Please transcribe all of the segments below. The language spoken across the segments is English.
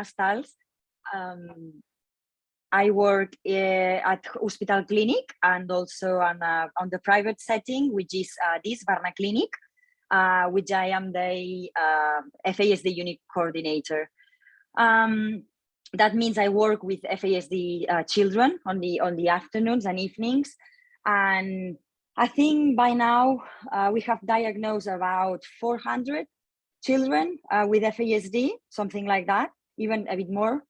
Astals. I work at Barnaclínic and also on the private setting, which is this Barnaclínic, which I am the FASD unit coordinator. That means I work with FASD children on the afternoons and evenings, and I think by now we have diagnosed about 400 children with FASD, something like that, even a bit more.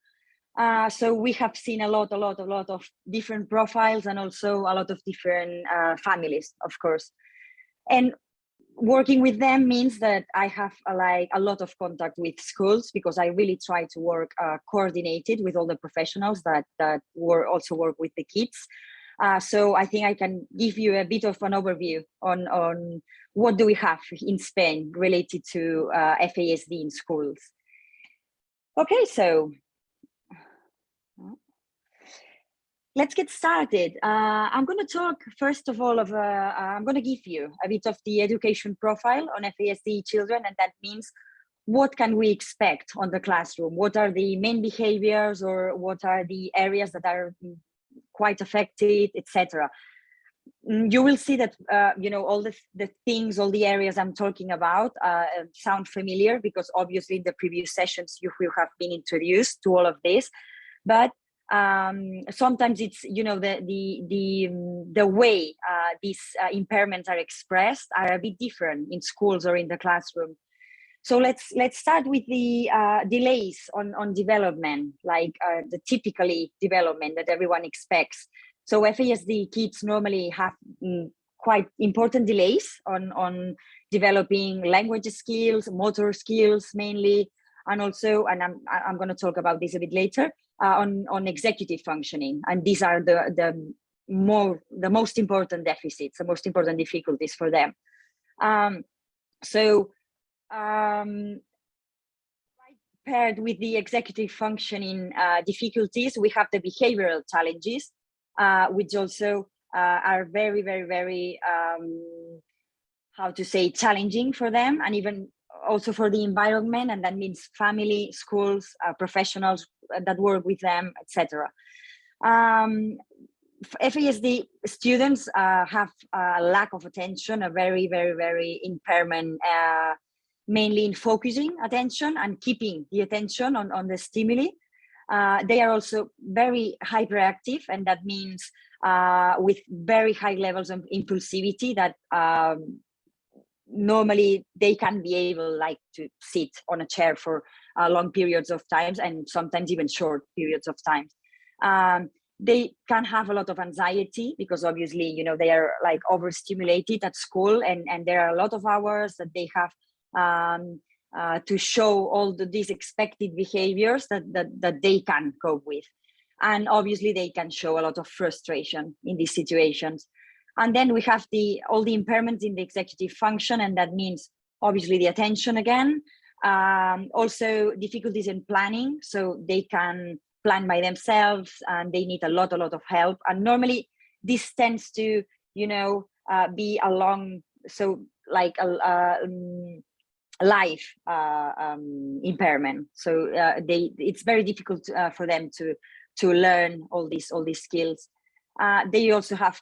So we have seen a lot of different profiles and also a lot of different families, of course. And working with them means that I have a lot of contact with schools, because I really try to work coordinated with all the professionals that also work with the kids. So I think I can give you a bit of an overview on what do we have in Spain related to FASD in schools. Okay, so let's get started. I'm going to talk first of all I'm going to give you a bit of the education profile on FASD children, and that means what can we expect on the classroom? What are the main behaviors, or what are the areas that are quite affected, etc. You will see that all the things, all the areas I'm talking about sound familiar, because obviously in the previous sessions you will have been introduced to all of this, but sometimes it's the way these impairments are expressed are a bit different in schools or in the classroom. So let's start with the delays on development, like the typically development that everyone expects. So FASD kids normally have quite important delays on developing language skills, motor skills mainly, and also, and I'm going to talk about this a bit later, on executive functioning. And these are the most important deficits, the most important difficulties for them. Paired with the executive functioning difficulties, we have the behavioral challenges, which also are very, very, very, how to say, challenging for them, and even also for the environment, and that means family, schools, professionals that work with them, etc. FASD students have a lack of attention, a very, very, very impairment, mainly in focusing attention and keeping the attention on the stimuli. They are also very hyperactive, and that means with very high levels of impulsivity that normally they can be able to sit on a chair for long periods of times, and sometimes even short periods of time. They can have a lot of anxiety, because obviously, they are overstimulated at school, and there are a lot of hours that they have to show all these expected behaviors that they can cope with. And obviously they can show a lot of frustration in these situations. And then we have all the impairments in the executive function, and that means obviously the attention again, also difficulties in planning, so they can plan by themselves and they need a lot of help. And normally this tends to be along, so like a life impairment. So it's very difficult for them to learn all these skills. They also have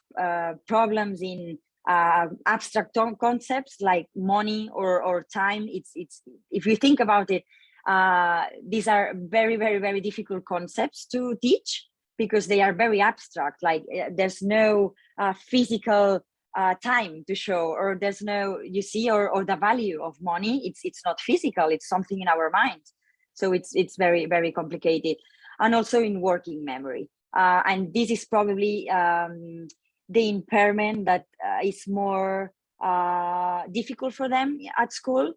problems in abstract concepts like money or time. It's if you think about it, these are very, very, very difficult concepts to teach, because they are very abstract. Like there's no physical time to show, or there's no, or the value of money. It's not physical. It's something in our minds. So it's very, very complicated. And also in working memory. And this is probably the impairment that is more difficult for them at school,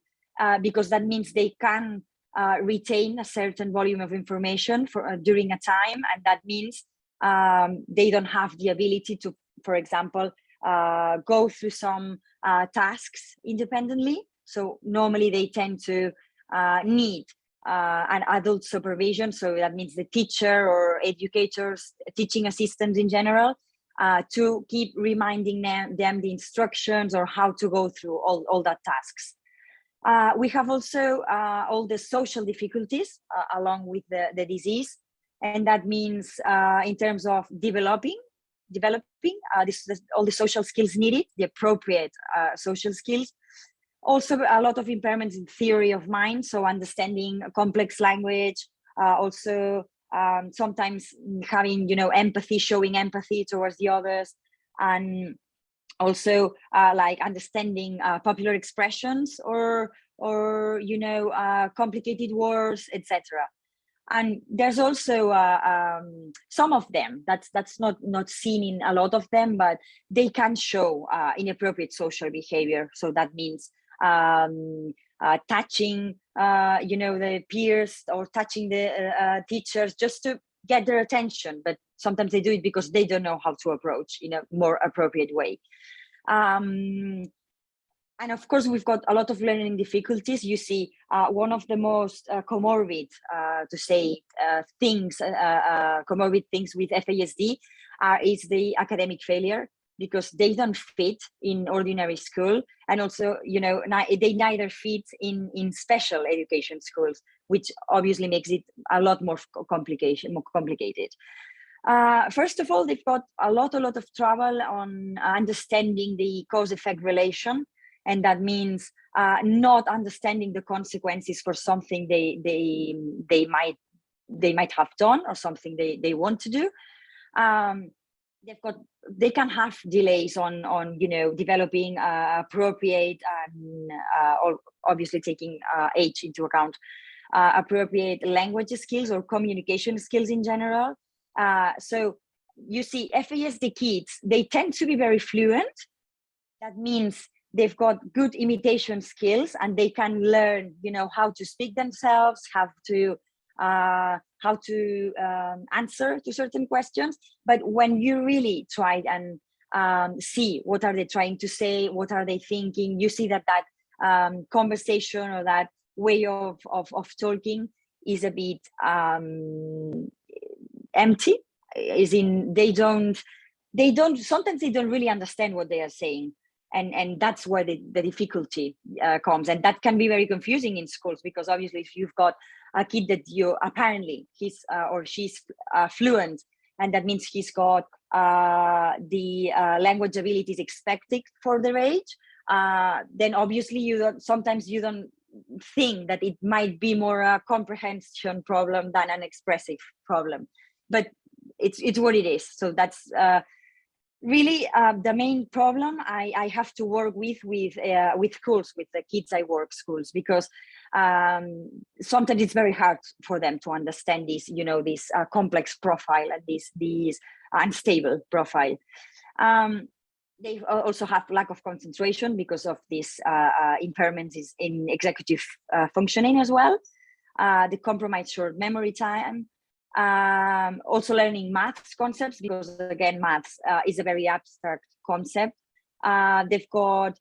because that means they can retain a certain volume of information during a time, and that means they don't have the ability to, for example, go through some tasks independently. So normally they tend to need an adult supervision. So that means the teacher or educators, teaching assistants in general, to keep reminding them the instructions or how to go through all that tasks. We have also all the social difficulties along with the disease. And that means in terms of developing all the social skills needed, the appropriate social skills. Also, a lot of impairments in theory of mind, so understanding complex language, also sometimes having, empathy, showing empathy towards the others, and also like understanding popular expressions or complicated words, etc. And there's also some of them that's not seen in a lot of them, but they can show inappropriate social behavior. So that means touching the peers or touching the teachers just to get their attention, but sometimes they do it because they don't know how to approach in a more appropriate way. And of course, we've got a lot of learning difficulties. You see, one of the most comorbid, comorbid things with FASD is the academic failure, because they don't fit in ordinary school, and also, they neither fit in special education schools, which obviously makes it a lot more complicated. First of all, they've got a lot of trouble on understanding the cause-effect relation. And that means not understanding the consequences for something they might have done or something they want to do. They can have delays on developing appropriate and obviously taking age into account, appropriate language skills or communication skills in general. So you see, FASD kids, they tend to be very fluent. That means they've got good imitation skills, and they can learn, how to speak themselves, how to answer to certain questions. But when you really try and see what are they trying to say, what are they thinking, you see that conversation or that way of talking is a bit empty. Is in sometimes they don't really understand what they are saying. And that's where the difficulty comes. And that can be very confusing in schools, because obviously if you've got a kid that apparently he's or she's fluent, and that means he's got the language abilities expected for their age, then obviously sometimes you don't think that it might be more a comprehension problem than an expressive problem. But it's what it is. So that's really the main problem I have to work with schools, with the kids I work schools, because sometimes it's very hard for them to understand this, this complex profile and this unstable profile. They also have lack of concentration because of this impairments in executive functioning as well. The compromised short memory time. Also learning maths concepts, because again, maths is a very abstract concept. They've got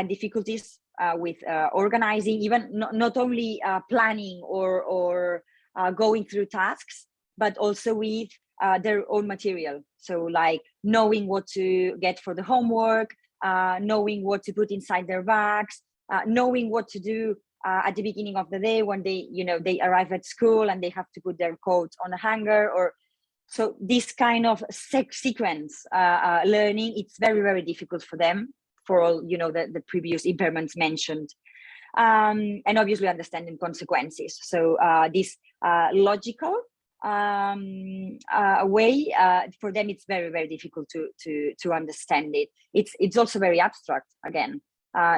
difficulties with organizing, even not only planning or going through tasks, but also with their own material. So like knowing what to get for the homework, knowing what to put inside their bags, knowing what to do at the beginning of the day when they arrive at school and they have to put their coat on a hanger. Or so this kind of sequence learning, it's very, very difficult for them, for all the previous impairments mentioned, and obviously understanding consequences. So this logical way, for them it's very, very difficult to understand it. It's also very abstract, again.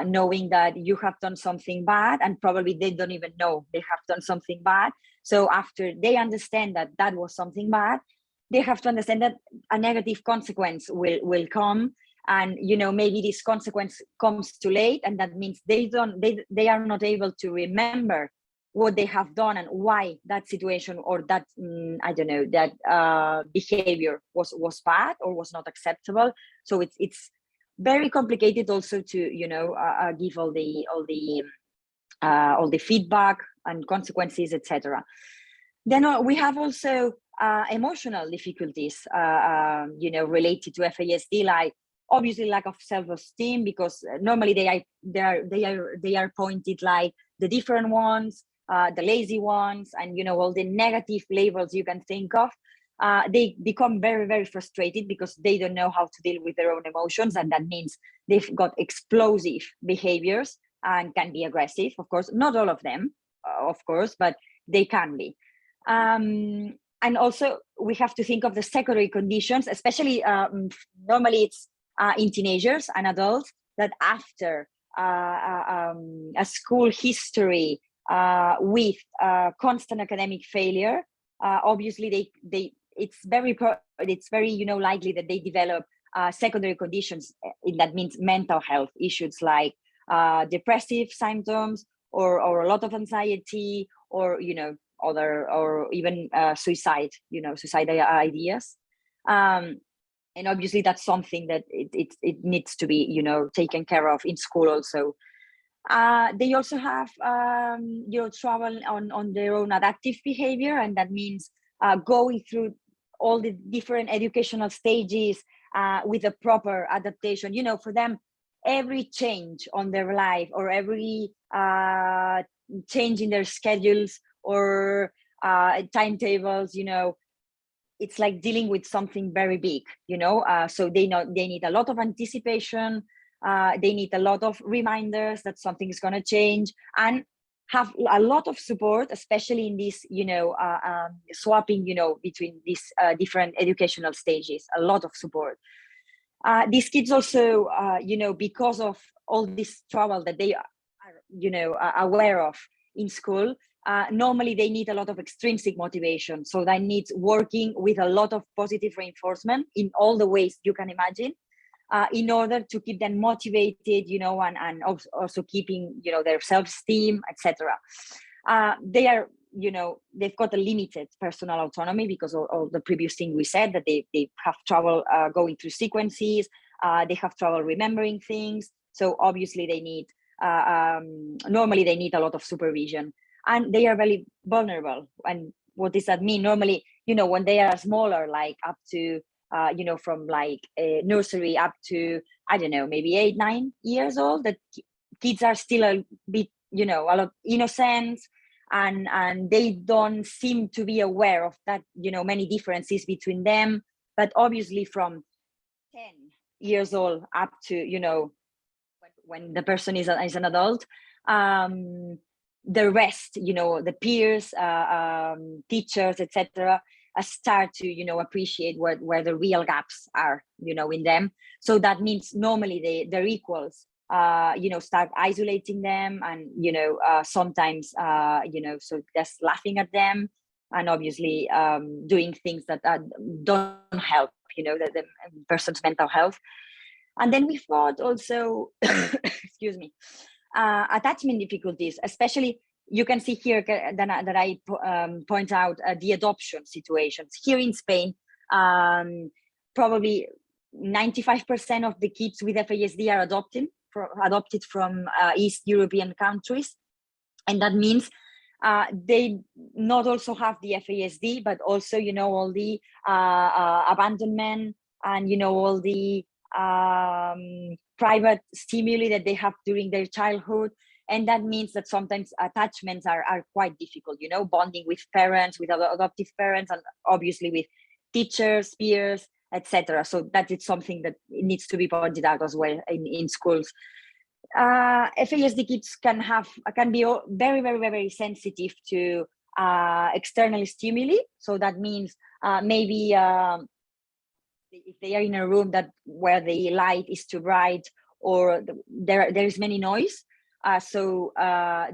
Knowing that you have done something bad, and probably they don't even know they have done something bad. So after they understand that was something bad, they have to understand that a negative consequence will come, and maybe this consequence comes too late, and that means they are not able to remember what they have done and why that situation or that behavior was bad or was not acceptable. So it's very complicated also to give all the feedback and consequences, etc. Then we have also emotional difficulties related to FASD, like obviously lack of self-esteem, because normally they are pointed like the different ones, the lazy ones, and all the negative labels you can think of. They become very, very frustrated because they don't know how to deal with their own emotions, and that means they've got explosive behaviors and can be aggressive. Of course, not all of them, of course, but they can be. And also, we have to think of the secondary conditions, especially normally it's in teenagers and adults, that after a school history with constant academic failure, obviously it's very likely that they develop secondary conditions. That means mental health issues like depressive symptoms, or a lot of anxiety, or other, or even suicidal ideas. And obviously that's something that it needs to be taken care of in school also. They also have trouble on their own adaptive behavior, and that means going through all the different educational stages with a proper adaptation. For them, every change on their life, or every change in their schedules or timetables, it's like dealing with something very big, so they need a lot of anticipation. They need a lot of reminders that something is going to change, and have a lot of support, especially in this, swapping, between these different educational stages. A lot of support. These kids also, because of all this trouble that they are, aware of in school, normally they need a lot of extrinsic motivation. So that needs working with a lot of positive reinforcement in all the ways you can imagine, in order to keep them motivated, and also keeping, their self-esteem, etc. They are, they've got a limited personal autonomy because of the previous thing we said, that they have trouble going through sequences, they have trouble remembering things. So obviously they need, normally they need a lot of supervision, and they are very vulnerable. And what does that mean? Normally, when they are smaller, like up to, from like nursery up to, I don't know, maybe 8-9 years old, that kids are still a bit, a lot innocent, and they don't seem to be aware of that, many differences between them. But obviously from 10 years old up to, when the person is an adult, the rest, the peers, teachers, etc., start to appreciate where the real gaps are in them. So that means normally their equals start isolating them, and sometimes so just laughing at them, and obviously doing things that don't help the person's mental health. And then we've got also excuse me, attachment difficulties, especially. You can see here that I point out the adoption situations. Here in Spain, probably 95% of the kids with FASD are adopted from East European countries. And that means they not also have the FASD, but also, all the abandonment, and, all the private stimuli that they have during their childhood. And that means that sometimes attachments are quite difficult, bonding with parents, with other adoptive parents, and obviously with teachers, peers, etc. So that is something that needs to be pointed out as well in schools. FASD kids can be very, very, very sensitive to external stimuli. So that means maybe if they are in a room where the light is too bright, or there is many noise. So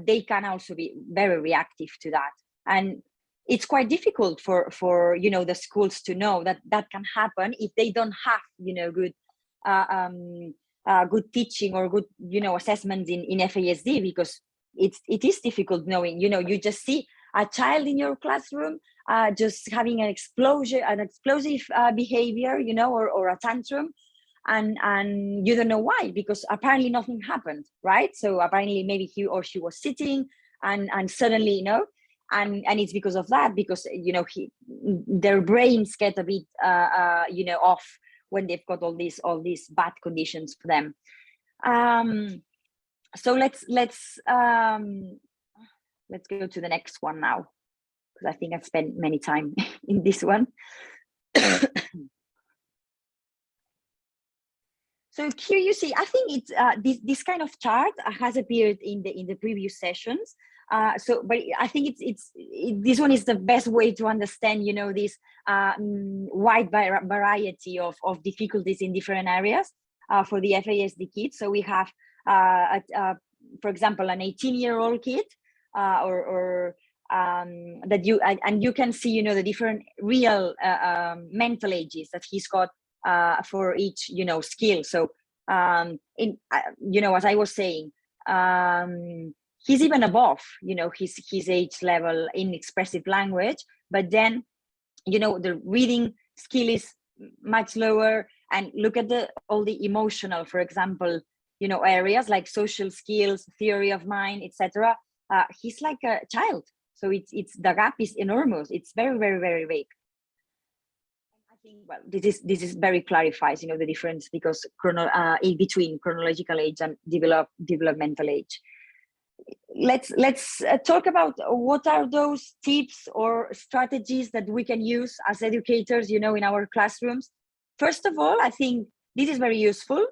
they can also be very reactive to that, and it's quite difficult for the schools to know that can happen if they don't have good teaching or good assessments in FASD, because it is difficult knowing you just see a child in your classroom just having an explosive behavior, or a tantrum. And you don't know why, because apparently nothing happened, right? So apparently maybe he or she was sitting and suddenly, and it's because of that, because their brains get a bit off when they've got all these bad conditions for them. So let's go to the next one now, because I think I've spent many time in this one. So here you see, I think it's this kind of chart has appeared in the previous sessions. But I think this one is the best way to understand, you know, this wide variety of difficulties in different areas for the FASD kids. So we have, for example, an 18-year-old kid, that you can see, you know, the different real mental ages that he's got for each, you know, skill. So you know, as I was saying, he's even above, you know, his age level in expressive language, but then, you know, the reading skill is much lower. And look at all the emotional, for example, you know, areas like social skills, theory of mind, etc. He's like a child. So it's the gap is enormous. It's very, very, very big. I think, well, this is very clarifies, you know, the difference, because in between chronological age and developmental age. Let's talk about what are those tips or strategies that we can use as educators, you know, in our classrooms. First of all, I think this is very useful,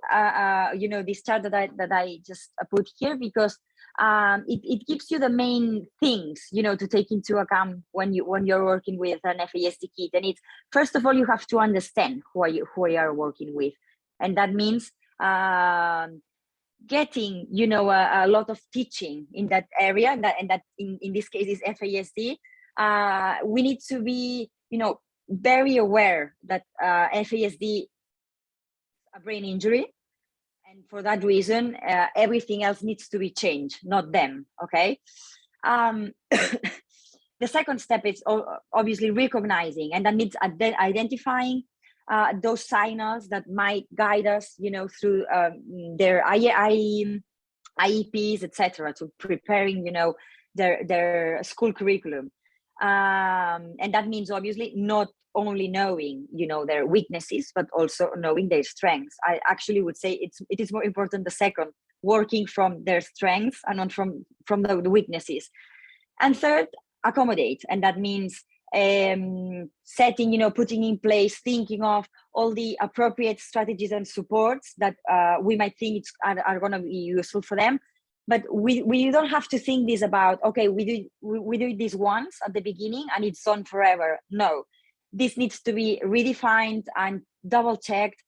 you know, this chart that I just put here, because it gives you the main things, you know, to take into account when you're working with an FASD kid. And it's, first of all, you have to understand who you are working with, and that means getting, you know, a lot of teaching in that area, and that in this case is FASD. We need to be, you know, very aware that FASD is a brain injury, and for that reason, everything else needs to be changed, not them. Okay. The second step is obviously recognizing, and that means identifying those signals that might guide us, you know, through their IEPs, etc., to preparing, you know, their school curriculum. And that means obviously not only knowing, you know, their weaknesses, but also knowing their strengths. I actually would say it is more important the second, working from their strengths and not from the weaknesses. And third, accommodate, and that means setting, you know, putting in place, thinking of all the appropriate strategies and supports that we might think are going to be useful for them. But we don't have to think this about, okay, we do this once at the beginning and it's on forever. No, this needs to be redefined and double checked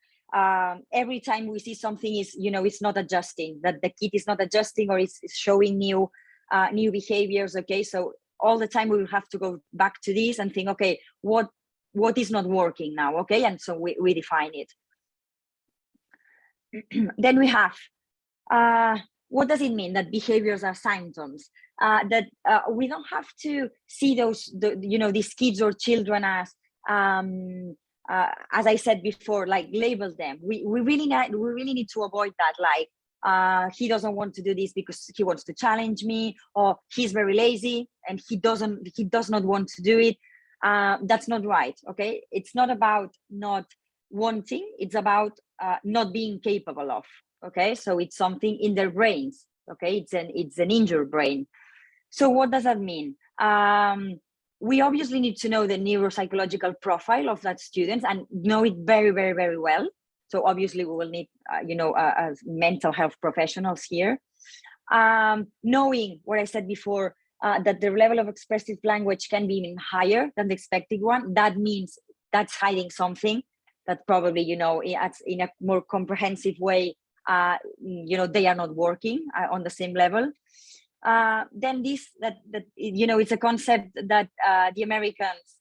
every time we see something is, you know, it's not adjusting, that the kid is not adjusting or is showing new behaviors. Okay, so all the time we will have to go back to this and think, okay, what is not working now? Okay, and so we define it. Then we have what does it mean that behaviors are symptoms? That we don't have to see you know, these kids or children as I said before, like label them. We really need to avoid that, like he doesn't want to do this because he wants to challenge me, or he's very lazy and he does not want to do it. That's not right. Okay, it's not about not wanting, it's about not being capable of. Okay, so it's something in their brains. Okay, it's an injured brain. So what does that mean? We obviously need to know the neuropsychological profile of that student and know it very, very, very well. So obviously we will need, you know, as mental health professionals here. Knowing what I said before, that the level of expressive language can be even higher than the expected one. That means that's hiding something that probably, you know, in a more comprehensive way, you know, they are not working on the same level. Then that you know, it's a concept that the Americans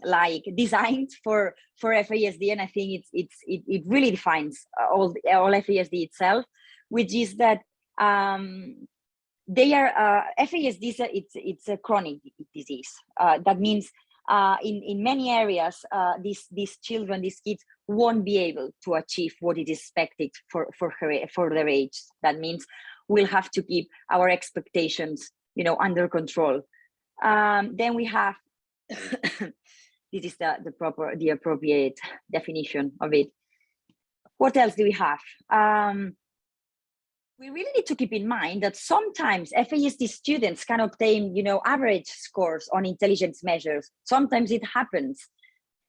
like designed for FASD, and I think it really defines all FASD itself, which is that they are FASD. It's a chronic disease. That means in many areas, these children, these kids won't be able to achieve what is expected for their age. That means we'll have to keep our expectations, you know, under control. Then we have this is the appropriate definition of it. What else do we have? We really need to keep in mind that sometimes FASD students can obtain, average scores on intelligence measures. Sometimes it happens.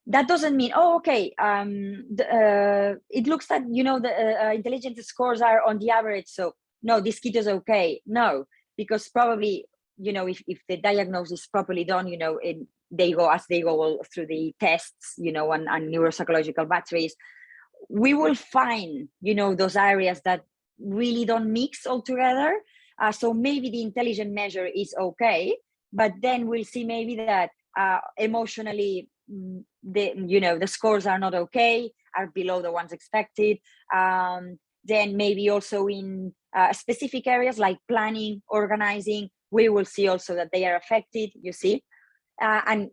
That doesn't mean, oh, okay, it looks that, the intelligence scores are on the average, so no, this kid is okay. No, because probably, if the diagnosis is properly done, they go all through the tests, and neuropsychological batteries, we will find, those areas that really don't mix all together. So maybe the intelligence measure is okay, but then we'll see maybe that emotionally, the scores are not okay, are below the ones expected. Then maybe also in specific areas like planning, organizing, we will see also that they are affected, you see. And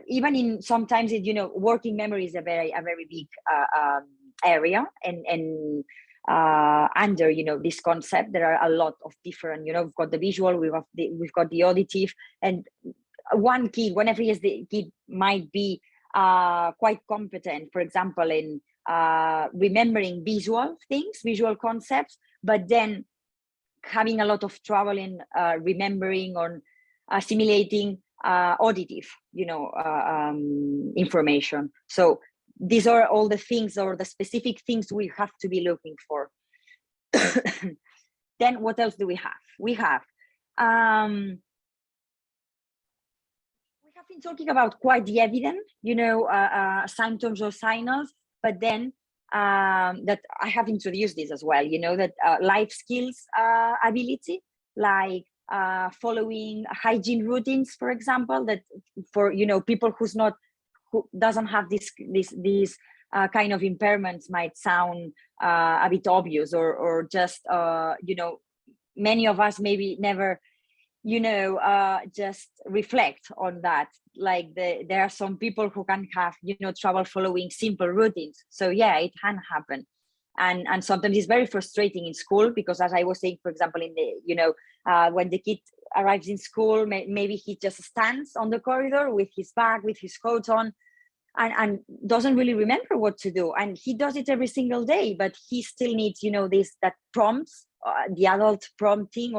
even in sometimes, working memory is a very big area, and under this concept there are a lot of different, we've got the visual, we've got the auditive, and one kid, whenever he is the kid, might be quite competent, for example, in remembering visual things, visual concepts, but then having a lot of trouble in remembering or assimilating auditive, information. So these are all the things, or the specific things we have to be looking for. Then what else do we have? We have been talking about quite the evident, symptoms or signals, but then that I have introduced this as well, that life skills ability, like following hygiene routines, for example, that for, people who doesn't have these kind of impairments might sound a bit obvious, or just, many of us maybe never, just reflect on that. Like there are some people who can have, trouble following simple routines. So yeah, it can happen. And sometimes it's very frustrating in school, because as I was saying, for example, in the, when the kid arrives in school, maybe he just stands on the corridor with his bag, with his coat on, and doesn't really remember what to do. And he does it every single day, but he still needs, that prompts, the adult prompting,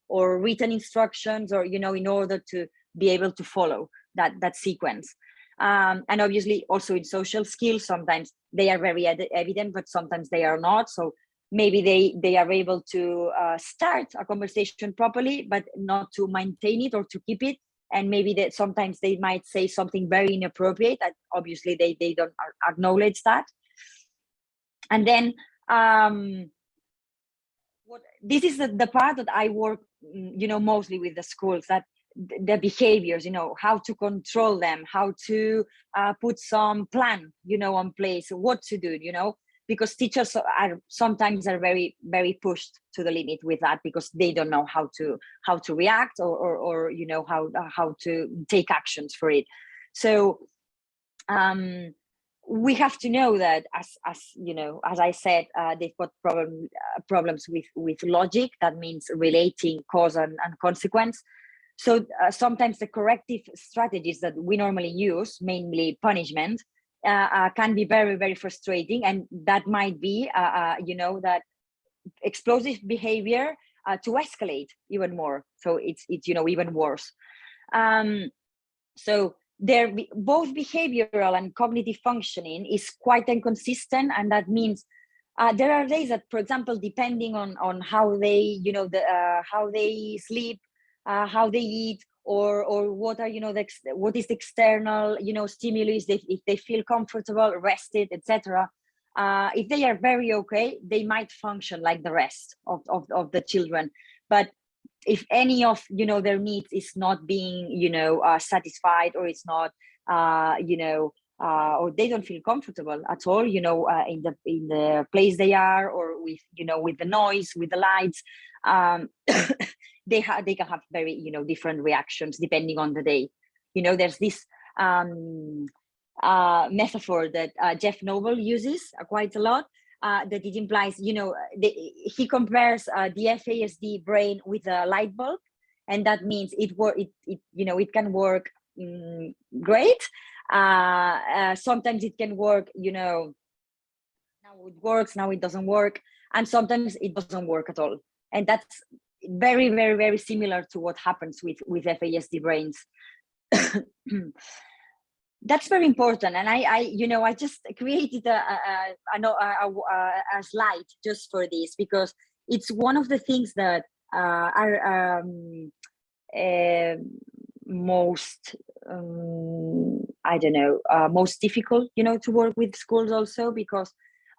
or written instructions, or, in order to be able to follow that sequence. And obviously also in social skills, sometimes they are very evident, but sometimes they are not. So maybe they are able to start a conversation properly, but not to maintain it or to keep it. And maybe that sometimes they might say something very inappropriate, and obviously they don't acknowledge that. And then this is the part that I work, mostly with the schools, that the behaviors, how to control them, how to put some plan, on place, what to do, because teachers are sometimes very, very pushed to the limit with that, because they don't know how to react, or how to take actions for it. So we have to know that, as I said, they've got problems with logic. That means relating cause and consequence. So sometimes the corrective strategies that we normally use, mainly punishment, can be very, very frustrating, and that might be, that explosive behavior to escalate even more. So it's even worse. So both behavioral and cognitive functioning is quite inconsistent, and that means there are days that, for example, depending on how they, how they sleep, how they eat, or what are, what is the external, stimulus, if they feel comfortable, rested, etc. If they are very okay, they might function like the rest of the children. But if any of, their needs is not being, satisfied, or it's not, or they don't feel comfortable at all, in the place they are, or with, with the noise, with the lights, they can have very, different reactions depending on the day. There's this metaphor that Jeff Noble uses quite a lot, that it implies, he compares the FASD brain with a light bulb, and that means it can work great, Sometimes it can work, now it works, now it doesn't work, and sometimes it doesn't work at all. And that's very, very, very similar to what happens with FASD brains. That's very important. And I just created a slide just for this, because it's one of the things that are most most difficult, to work with schools also, because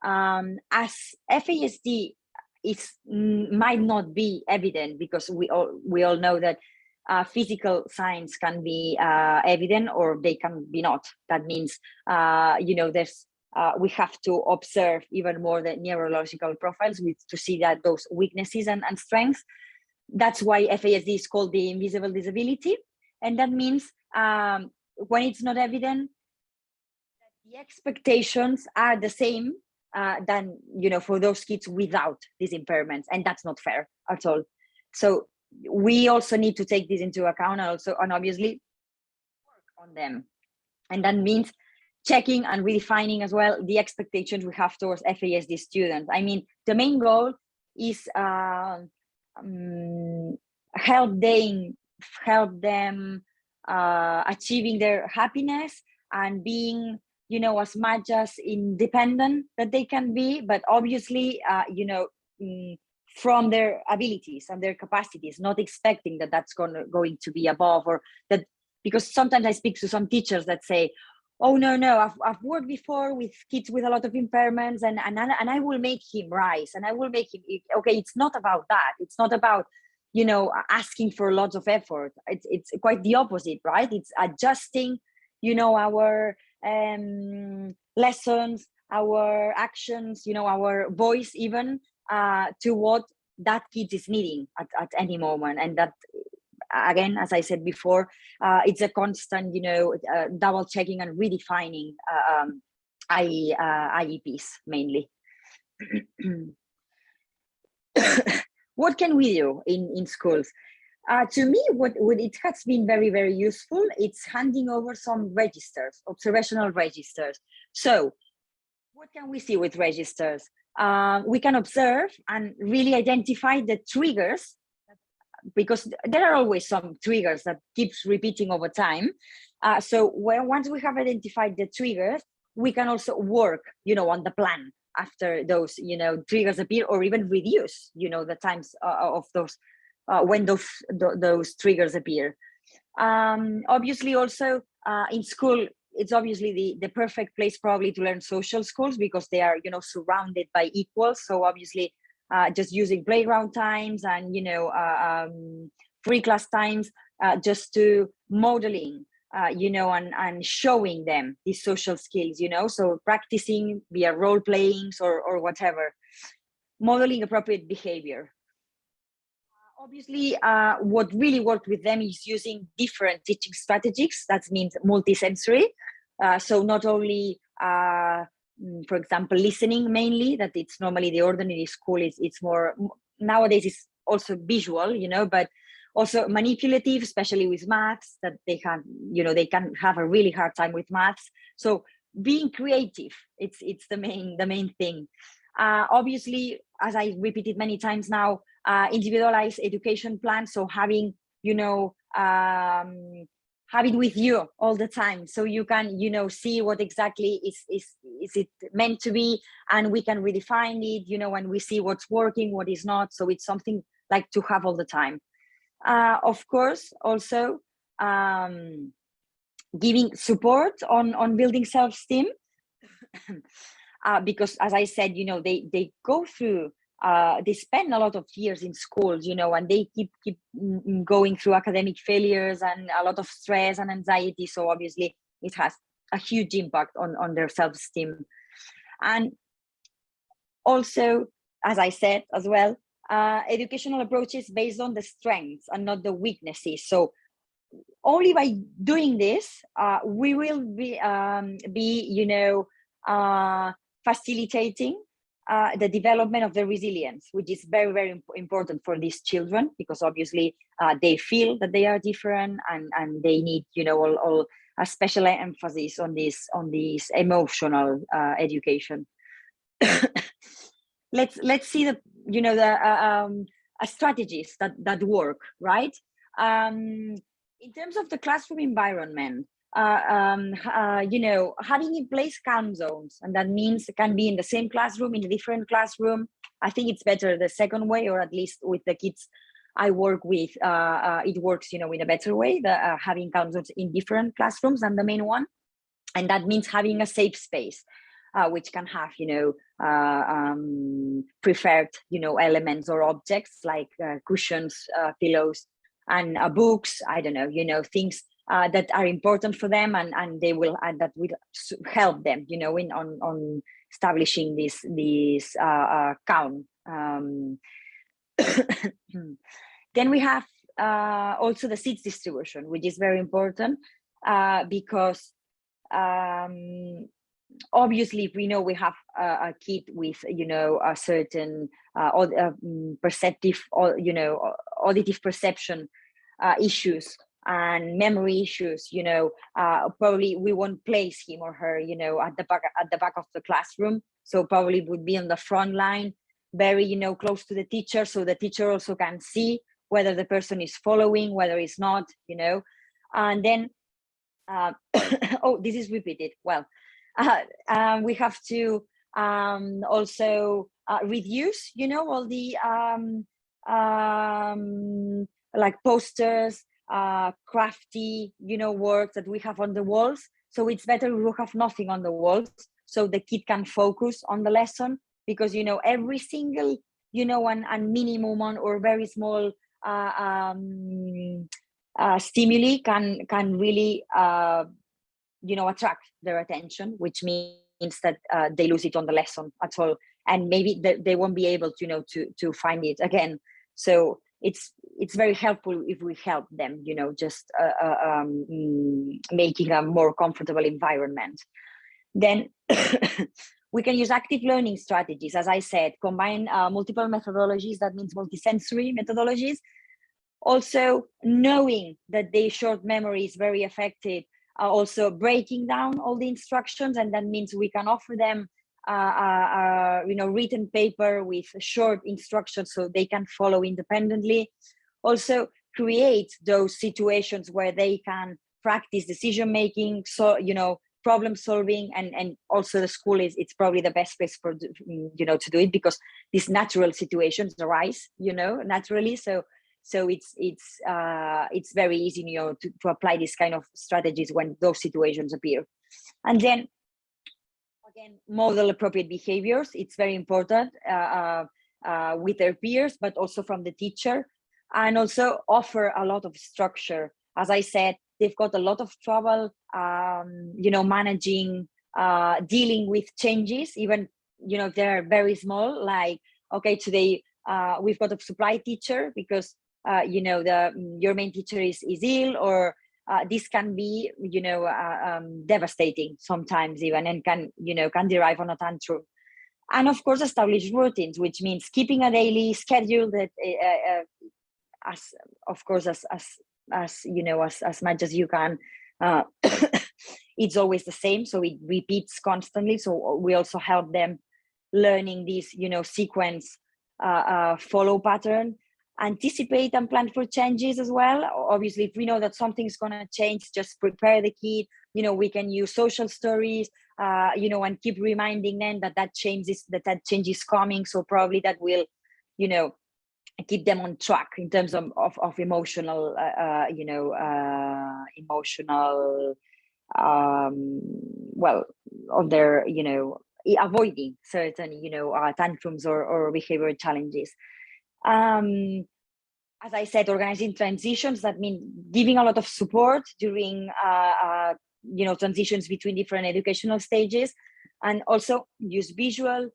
as FASD might not be evident, because we all know that physical signs can be evident, or they can be not. That means there's we have to observe even more the neurological profiles to see that those weaknesses and strengths. That's why FASD is called the invisible disability. And that means when it's not evident, the expectations are the same than, for those kids without these impairments. And that's not fair at all. So we also need to take this into account, and obviously work on them. And that means checking and redefining as well the expectations we have towards FASD students. I mean, the main goal is help them achieving their happiness and being, as much as independent that they can be, but obviously, from their abilities and their capacities, not expecting that that's going to be above, or that, because sometimes I speak to some teachers that say, oh, no, I've worked before with kids with a lot of impairments, and I will make him rise, and I will make him, okay, it's not about that. It's not about, asking for lots of effort. It's quite the opposite, right? It's adjusting, our lessons, our actions, our voice even, to what that kid is needing at any moment. And that, again, as I said before, it's a constant, double checking and redefining IEPs mainly. What can we do in schools? To me, what it has been very, very useful, it's handing over some registers, observational registers. So what can we see with registers? We can observe and really identify the triggers, because there are always some triggers that keeps repeating over time. So once we have identified the triggers, we can also work, on the plan after those, triggers appear, or even reduce, the times of those when those triggers appear. Obviously, also in school, it's obviously the perfect place probably to learn social skills, because they are, surrounded by equals. So obviously, just using playground times and, free class times, just to modeling, and showing them these social skills, so practicing via role playings or whatever, modeling appropriate behavior. Obviously, what really worked with them is using different teaching strategies. That means multisensory. So not only, for example, listening mainly, that it's normally the ordinary school, it's more, nowadays it's also visual, but also manipulative, especially with maths, that they can have a really hard time with maths. So being creative, it's the main thing. Obviously, as I repeated many times now, individualized education plan. So having, have it with you all the time, so you can, see what exactly is it meant to be, and we can redefine it, when we see what's working, what is not. So it's something like to have all the time. Of course, also giving support on building self-esteem, because as I said, they go through, they spend a lot of years in schools, and they keep going through academic failures and a lot of stress and anxiety. So obviously it has a huge impact on their self-esteem. And also, as I said as well, educational approaches based on the strengths and not the weaknesses. So only by doing this, we will be facilitating the development of the resilience, which is very, very important for these children, because obviously they feel that they are different, and they need, all a special emphasis on this emotional education. Let's see the strategies that work, right? In terms of the classroom environment, having in place calm zones, and that means it can be in the same classroom, in a different classroom. I think it's better the second way, or at least with the kids I work with, it works, in a better way, having calm zones in different classrooms than the main one. And that means having a safe space, which can have, preferred, elements or objects like cushions, pillows, and books. I don't know, things that are important for them, and they will, and that will help them, on establishing this calm. Then we have also the seats distribution, which is very important because obviously, if we know we have a kid with, a certain perceptive, or auditive perception issues and memory issues, probably we won't place him or her, at the back of the classroom. So probably would be on the front line, very, close to the teacher, so the teacher also can see whether the person is following, whether it's not, and then oh, this is repeated. Well, we have to also reduce, all the like posters, crafty, work that we have on the walls. So it's better we have nothing on the walls, so the kid can focus on the lesson, because every single and minimum one or very small stimuli can really attract their attention, which means that they lose it on the lesson at all, and maybe they won't be able to find it again. So it's very helpful if we help them, just making a more comfortable environment. Then we can use active learning strategies, as I said, combine multiple methodologies. That means multisensory methodologies. Also, knowing that the short memory is very effective, also breaking down all the instructions, and that means we can offer them written paper with short instructions so they can follow independently. Also create those situations where they can practice decision making, so problem solving, and also the school it's probably the best place for to do it, because these natural situations arise naturally. So it's very easy to apply this kind of strategies when those situations appear. And then again, model appropriate behaviors. It's very important with their peers, but also from the teacher, and also offer a lot of structure. As I said, they've got a lot of trouble managing, dealing with changes, even if they're very small. Like, okay, today we've got a supply teacher because your main teacher is ill, or this can be devastating sometimes even, and can derive on a tantrum. And of course, establish routines, which means keeping a daily schedule that as much as you can. It's always the same, so it repeats constantly. So we also help them learning this sequence follow pattern. Anticipate and plan for changes as well. Obviously, if we know that something's going to change, just prepare the kid. We can use social stories, and keep reminding them that change is coming. So probably that will, keep them on track in terms of emotional, on their, avoiding certain, tantrums or behavioral challenges. As I said, organizing transitions, that means giving a lot of support during transitions between different educational stages, and also use visual,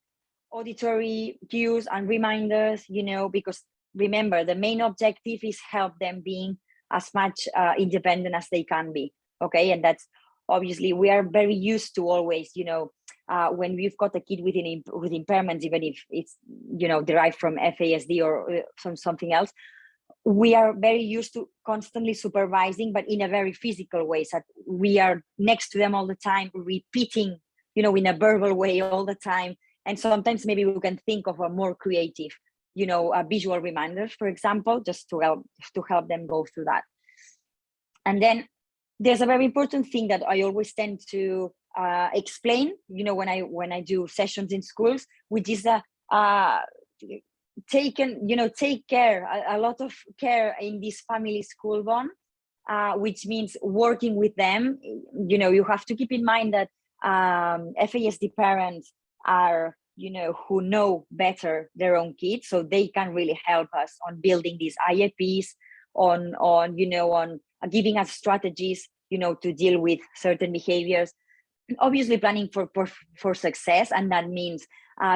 auditory cues and reminders, because remember, the main objective is help them being as much independent as they can be. Okay, and that's obviously we are very used to always, when we've got a kid with impairments, even if it's derived from FASD or something else, we are very used to constantly supervising, but in a very physical way. So we are next to them all the time, repeating, in a verbal way all the time. And sometimes maybe we can think of a more creative, visual reminders, for example, just to help them go through that. And then there's a very important thing that I always tend to explain, when I do sessions in schools, which is take care, a lot of care in this family school bond, which means working with them. You have to keep in mind that FASD parents are, who know better their own kids, so they can really help us on building these IEPs, on giving us strategies, to deal with certain behaviors. Obviously, planning for success, and that means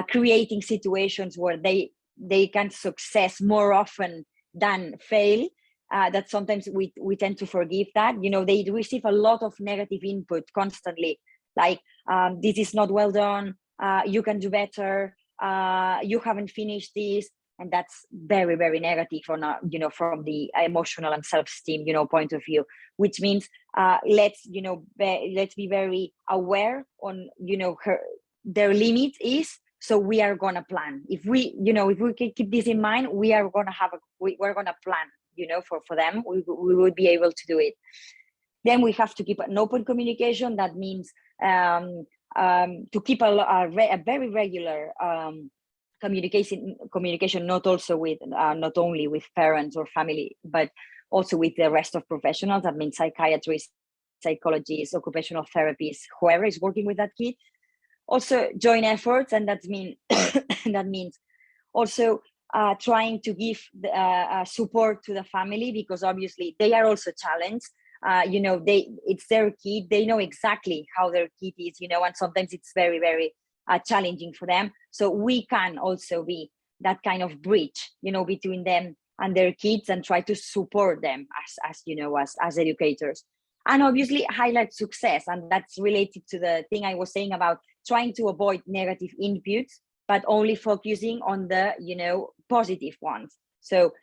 creating situations where they can success more often than fail. That sometimes we tend to forgive that. They receive a lot of negative input constantly, like this is not well done, you can do better, you haven't finished this, and that's very, very negative on from the emotional and self-esteem point of view. Which means let's be very aware on their limit is. So we are gonna plan. If we can keep this in mind, we're gonna plan, for them. We would be able to do it. Then we have to keep an open communication. That means to keep a very regular communication, not only with parents or family, but also with the rest of professionals. That means psychiatrists, psychologists, occupational therapists, whoever is working with that kid. Also joint efforts, and that means also trying to give support to the family, because obviously they are also challenged. It's their kid, they know exactly how their kid is, and sometimes it's very, very challenging for them. So we can also be that kind of bridge, between them and their kids, and try to support them as educators. And obviously highlight success, and that's related to the thing I was saying about trying to avoid negative inputs, but only focusing on the positive ones. So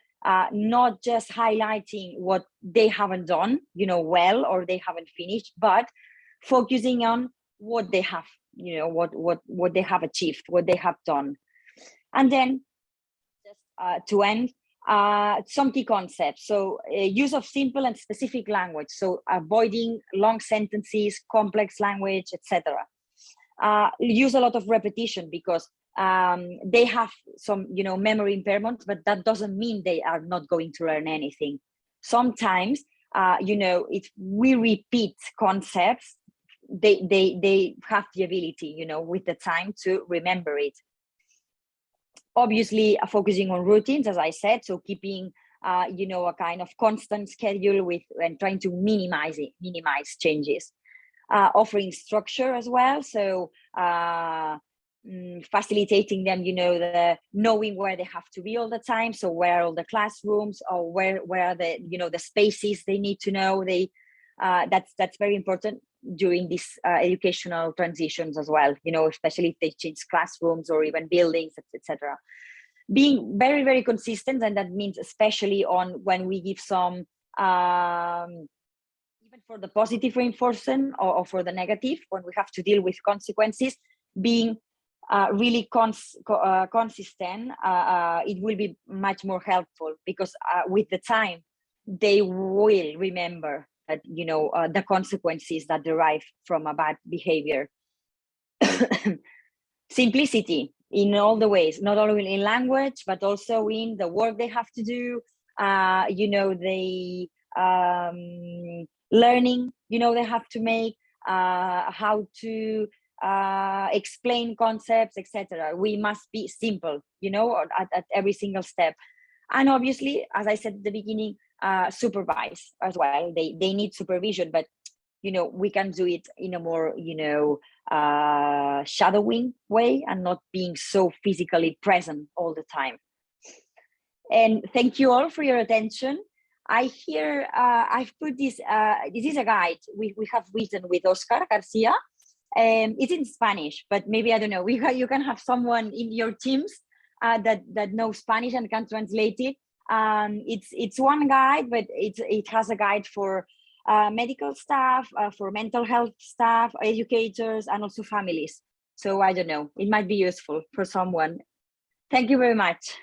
not just highlighting what they haven't done well, or they haven't finished, but focusing on what they have, what they have achieved, what they have done. And then just to end, some key concepts. So use of simple and specific language, so avoiding long sentences, complex language, etc. Use a lot of repetition, because they have some memory impairments, but that doesn't mean they are not going to learn anything. Sometimes if we repeat concepts, they have the ability with the time to remember it. Obviously focusing on routines, as I said, so keeping a kind of constant schedule and trying to minimize changes. Offering structure as well, so facilitating them, the knowing where they have to be all the time. So where are all the classrooms, or where are the the spaces they need to know. That's very important during these educational transitions as well, especially if they change classrooms or even buildings, etc. Being very, very consistent, and that means especially on when we give some even for the positive reinforcement or for the negative, when we have to deal with consequences, being really consistent, it will be much more helpful, because with the time they will remember that the consequences that derive from a bad behavior. Simplicity in all the ways, not only in language, but also in the work they have to do, the learning they have to make, how to explain concepts, etc. We must be simple at every single step. And obviously, as I said at the beginning, supervise as well. They need supervision, but we can do it in a more shadowing way, and not being so physically present all the time. And thank you all for your attention. I've put this this is a guide we have written with Oscar Garcia. It's in Spanish, but maybe, I don't know, you can have someone in your teams that knows Spanish and can translate it. It's one guide, but it has a guide for medical staff, for mental health staff, educators, and also families. So I don't know, it might be useful for someone. Thank you very much.